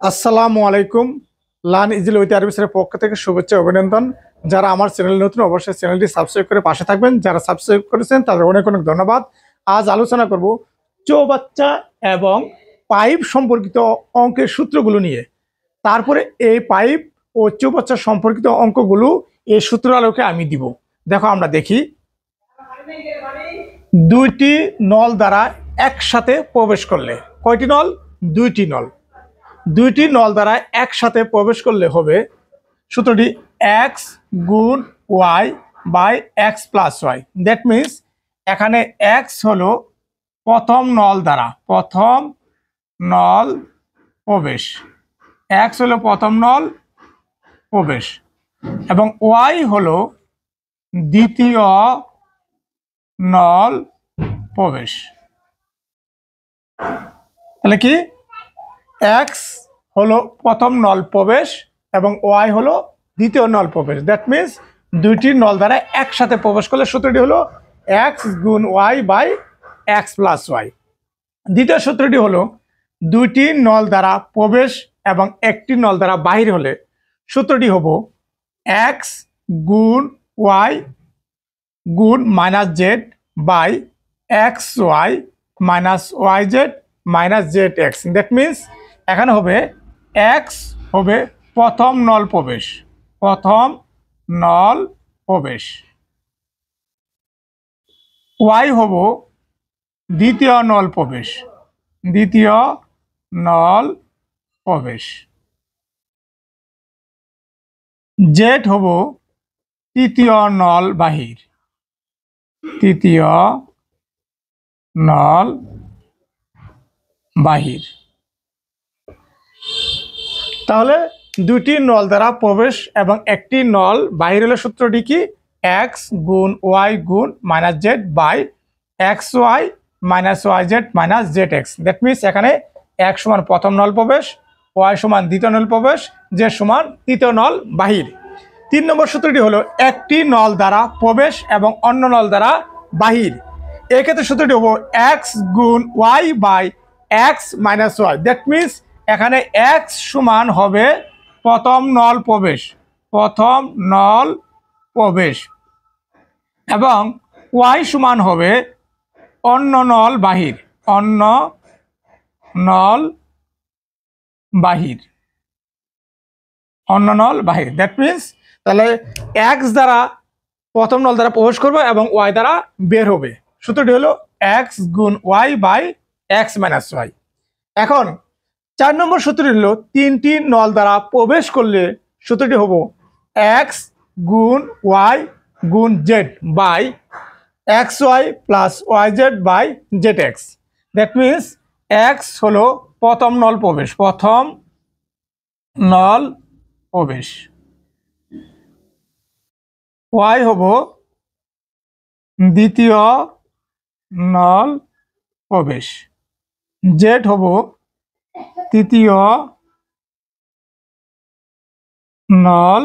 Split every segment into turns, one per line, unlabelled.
আসসালামু আলাইকুম। Learn easily with আরবি স্যারের পক্ষ থেকে শুভেচ্ছা অভিনন্দন। যারা আমার চ্যানেল নতুন অবশ্যই চ্যানেলটি সাবস্ক্রাইব করে পাশে থাকবেন। যারা সাবস্ক্রাইব করেছেন তাদের অনেক অনেক ধন্যবাদ। আজ আলোচনা করব চৌবাচ্চা এবং পাইপ সম্পর্কিত অঙ্কের সূত্রগুলো নিয়ে। তারপরে এই পাইপ ও চৌবাচ্চা সম্পর্কিত অঙ্কগুলো এই সূত্র আলোকে আমি দিব। দেখো আমরা দেখি, দুইটি নল দ্বারা একসাথে প্রবেশ করলে, কয়টি নল? দুইটি নল দ্বারা একসাথে প্রবেশ করলে হবে সূত্রটি এক্স গুণ y by x plus y. That means এখানে এক্স হলো প্রথম নল প্রবেশ, এক্স হলো প্রথম নল প্রবেশ এবং ওয়াই হলো দ্বিতীয় নল প্রবেশ। তাহলে কি, এক্স হলো প্রথম নল প্রবেশ এবং ওয়াই হলো দ্বিতীয় নল প্রবেশ। দ্যাট মিনস দুইটি নল দ্বারা একসাথে প্রবেশ করলে সূত্রটি হলো এক্স গুণ y by x plus y. দ্বিতীয় সূত্রটি হলো দুইটি নল দ্বারা প্রবেশ এবং একটি নল দ্বারা বাহির হলে সূত্রটি হবো এক্স গুণ ওয়াই গুণ minus z by x y minus y z minus z x. That means এখানে হবে এক্স হবে প্রথম নল প্রবেশ, ওয়াই হব দ্বিতীয় নল প্রবেশ, জেড হব তৃতীয় নল বাহির। তাহলে দুটি নল দ্বারা প্রবেশ এবং একটি নল বাহির হলে সূত্রটি কি, এক্স গুণ ওয়াই গুণ minus z by x y minus y z minus z x. That means এখানে এক্স সমান প্রথম নল প্রবেশ, ওয়াই সমান দ্বিতীয় নল প্রবেশ, জেড সমান তৃতীয় নল বাহির। 3 নম্বর সূত্রটি হলো একটি নল দ্বারা প্রবেশ এবং অন্য নল দ্বারা বাহির। এক্ষেত্রে সূত্রটি হবো এক্স গুণ y by x minus y. That means এখানে এক্স সমান হবে প্রথম নল প্রবেশ এবং ওয়াই সমান হবে অন্য নল বাহির। দ্যাট মিনস তাহলে এক্স দ্বারা প্রথম নল দ্বারা প্রবেশ করবে এবং ওয়াই দ্বারা বের হবে। সূত্রটি হলো এক্স গুণ y by x minus y. এখন 4 নম্বর সূত্রটি হলো তিনটি নল দ্বারা প্রবেশ করলে সূত্রটি হবো এক্স গুণ ওয়াই গুণ z by x y plus y z by z x. That means x হলো প্রথম নল প্রবেশ, ওয়াই হব দ্বিতীয় নল প্রবেশ, জেড হব তৃতীয় নল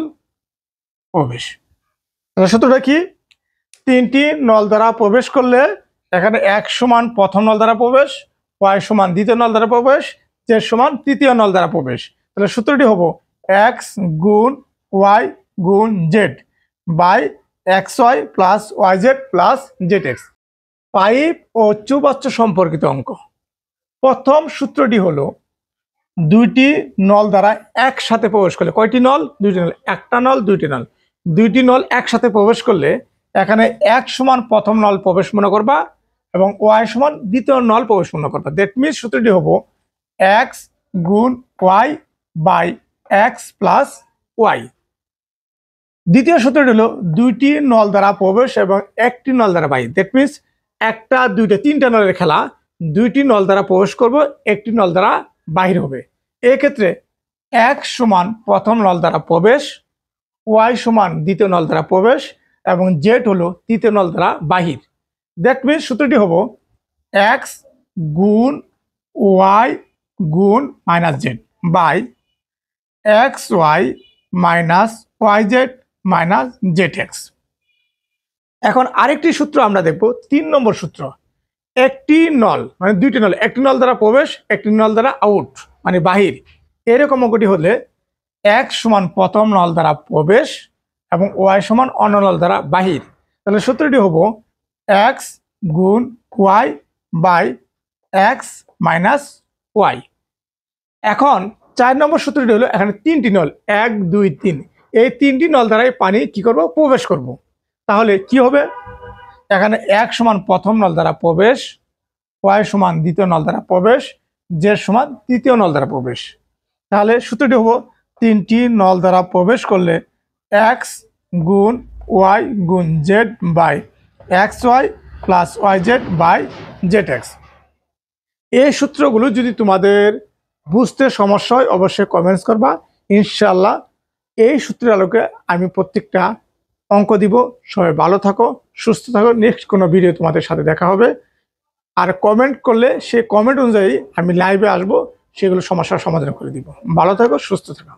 প্রবেশ। সূত্রটা কি, তিনটি নল দ্বারা প্রবেশ করলে এখানে এক্স সমান প্রথম নল দ্বারা প্রবেশ, ওয়াই সমান দ্বিতীয় নল দ্বারা প্রবেশ, জেড সমান তৃতীয় নল দ্বারা প্রবেশ। তাহলে সূত্রটি হবো এক্স গুণ ওয়াই গুণ z by x y plus y z plus z x. Pipe ও চৌবাচ্চা সম্পর্কিত অঙ্ক। প্রথম সূত্রটি হলো দুইটি নল দ্বারা একসাথে প্রবেশ করলে, কয়টি নল? দুইটি নল, একটা নল দুইটি নল একসাথে প্রবেশ করলে এখানে এক্স সমান প্রথম নল প্রবেশ মনে করবা এবং ওয়াই সমান দ্বিতীয় নল প্রবেশ মনে করবা। দ্যাট মিনস সূত্রটি হবো এক্স গুণ y by x plus y. দ্বিতীয় সূত্রটি হলো দুইটি নল দ্বারা প্রবেশ এবং একটি নল দ্বারা বাহির। দ্যাট মিনস একটা দুইটা তিনটা নলের খেলা, দুইটি নল দ্বারা প্রবেশ করব, একটি নল দ্বারা বাহির হবে। এক্ষেত্রে এক্স সমান প্রথম নল দ্বারা প্রবেশ, ওয়াই সমান দ্বিতীয় নল দ্বারা প্রবেশ এবং জেড হলো তৃতীয় নল দ্বারা বাহির। দ্যাট মিনস সূত্রটি হবো এক্স গুণ ওয়াই গুণ minus z by x y minus y z minus z x. এখন আরেকটি সূত্র আমরা দেখব, 3 নম্বর সূত্র। একটি নল মানে দুইটি নল, একটি নল দ্বারা প্রবেশ, একটি নল দ্বারা আউট মানে বাহির। এরকম অঙ্কটি হলে x সমান প্রথম নল দ্বারা প্রবেশ এবং y সমান অন্য নল দ্বারা বাহির, তাহলে সূত্রটি হবো x গুণ y by x minus y। এখন 4 নম্বর সূত্রটি হলো এখানে 3টি নল 1 2 3, এই 3টি নল দ্বারাই পানি কি করব প্রবেশ করব। তাহলে কি হবে, এখানে x সমান প্রথম নল দ্বারা প্রবেশ, y সমান দ্বিতীয় নল দ্বারা প্রবেশ, z সমান তৃতীয় নল দ্বারা প্রবেশ। তাহলে সূত্রটি হবো 3টি নল দ্বারা প্রবেশ করলে x গুণ y গুণ z by xy plus yz by zx। এই সূত্রগুলো যদি তোমাদের বুঝতে সমস্যা হয় অবশ্যই কমেন্টস করবা, ইনশাআল্লাহ এই সূত্রের আলোকে আমি প্রত্যেকটা অঙ্ক দিব। সবাই ভালো থাকো, সুস্থ থাকো, নেক্সট কোনো ভিডিও তোমাদের সাথে দেখা হবে। আর কমেন্ট করলে সেই কমেন্ট অনুযায়ী আমি লাইভে আসবো, সেগুলো সমস্যার সমাধান করে দিব। ভালো থাকো, সুস্থ থাকো।